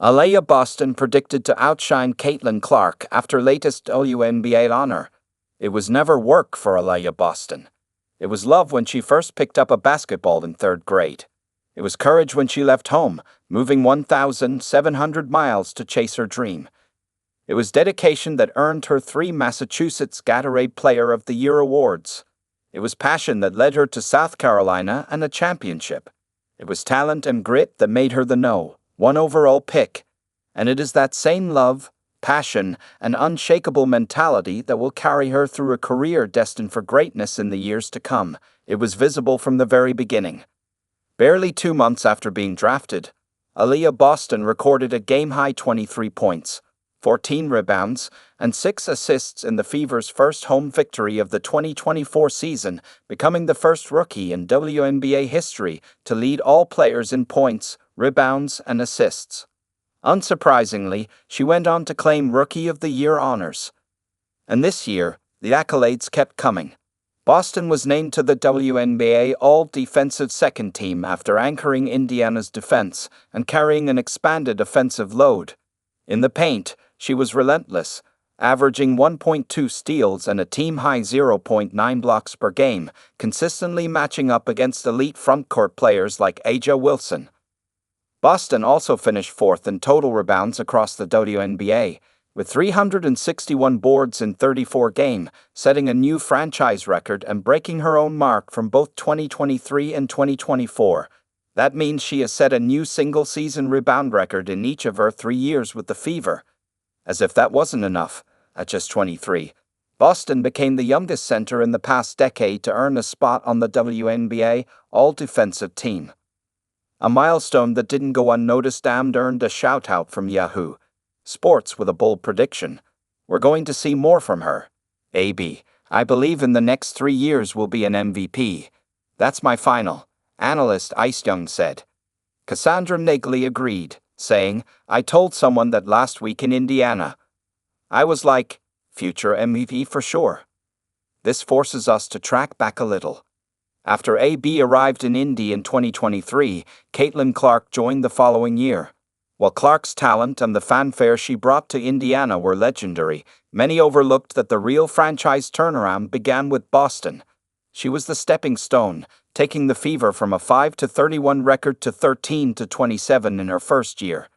Aliyah Boston predicted to outshine Caitlin Clark after latest WNBA honor. It was never work for Aliyah Boston. It was love when she first picked up a basketball in third grade. It was courage when she left home, moving 1,700 miles to chase her dream. It was dedication that earned her 3 Massachusetts Gatorade Player of the Year awards. It was passion that led her to South Carolina and a championship. It was talent and grit that made her the #1 overall pick. And it is that same love, passion, and unshakable mentality that will carry her through a career destined for greatness in the years to come. It was visible from the very beginning. Barely 2 months after being drafted, Aliyah Boston recorded a game-high 23 points, 14 rebounds, and 6 assists in the Fever's first home victory of the 2024 season, becoming the first rookie in WNBA history to lead all players in points, rebounds, and assists. Unsurprisingly, she went on to claim Rookie of the Year honors. And this year, the accolades kept coming. Boston was named to the WNBA All-Defensive Second Team after anchoring Indiana's defense and carrying an expanded offensive load. In the paint, she was relentless, averaging 1.2 steals and a team-high 0.9 blocks per game, consistently matching up against elite frontcourt players like A'ja Wilson. Boston also finished 4th in total rebounds across the WNBA, with 361 boards in 34 games, setting a new franchise record and breaking her own mark from both 2023 and 2024. That means she has set a new single-season rebound record in each of her 3 years with the Fever. As if that wasn't enough, at just 23, Boston became the youngest center in the past decade to earn a spot on the WNBA All-Defensive Team. A milestone that didn't go unnoticed and earned a shout-out from Yahoo Sports with a bold prediction. We're going to see more from her. AB, I believe in the next 3 years will be an MVP. That's my final, analyst Ice Young said. Cassandra Negley agreed, saying, I told someone that last week in Indiana. I was like, future MVP for sure. This forces us to track back a little. After AB arrived in Indy in 2023, Caitlin Clark joined the following year. While Clark's talent and the fanfare she brought to Indiana were legendary, many overlooked that the real franchise turnaround began with Boston. She was the stepping stone, taking the Fever from a 5-31 record to 13-27 in her first year.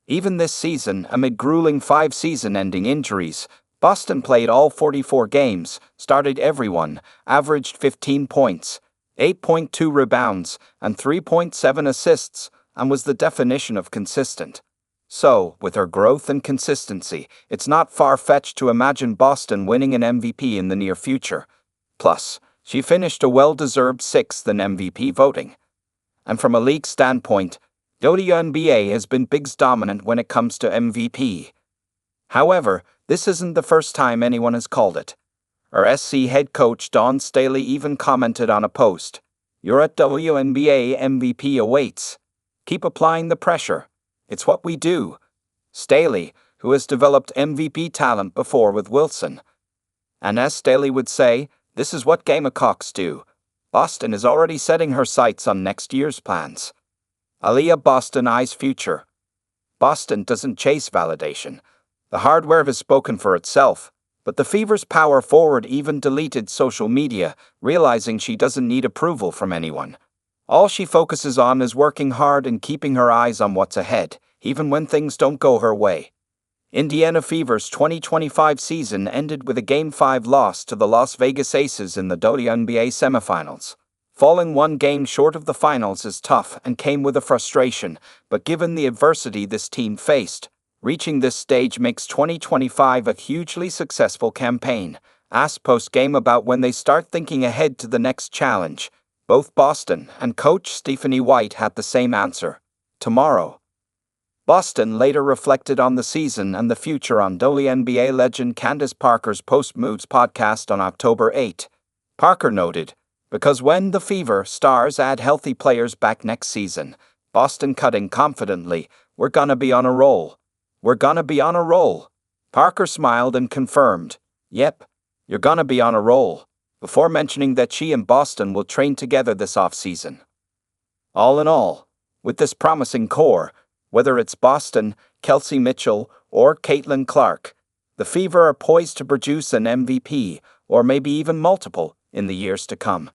Even this season, amid grueling 5 season-ending injuries, Boston played all 44 games, started everyone, averaged 15 points, 8.2 rebounds, and 3.7 assists, and was the definition of consistent. So, with her growth and consistency, it's not far-fetched to imagine Boston winning an MVP in the near future. Plus, she finished a well-deserved 6th in MVP voting. And from a league standpoint, WNBA has been Bigs dominant when it comes to MVP. However, this isn't the first time anyone has called it. Our SC head coach Dawn Staley even commented on a post, "You're at WNBA MVP awaits. Keep applying the pressure. It's what we do." Staley, who has developed MVP talent before with Wilson. And as Staley would say, this is what Gamecocks do. Boston is already setting her sights on next year's plans. Aliyah Boston eyes future. Boston doesn't chase validation. The hardware has spoken for itself, but the Fever's power forward even deleted social media, realizing she doesn't need approval from anyone. All she focuses on is working hard and keeping her eyes on what's ahead, even when things don't go her way. Indiana Fever's 2025 season ended with a Game 5 loss to the Las Vegas Aces in the WNBA semifinals. Falling 1 game short of the finals is tough and came with a frustration, but given the adversity this team faced, reaching this stage makes 2025 a hugely successful campaign. Asked post-game about when they start thinking ahead to the next challenge, both Boston and coach Stephanie White had the same answer: tomorrow. Boston later reflected on the season and the future on WNBA legend Candace Parker's Post-Moves podcast on October 8. Parker noted, because when the Fever stars add healthy players back next season, Boston cutting confidently, we're gonna be on a roll. We're gonna be on a roll. Parker smiled and confirmed, yep, you're gonna be on a roll, before mentioning that she and Boston will train together this offseason. All in all, with this promising core, Whether it's Boston, Kelsey Mitchell, or Caitlin Clark, the Fever are poised to produce an MVP, or maybe even multiple, in the years to come.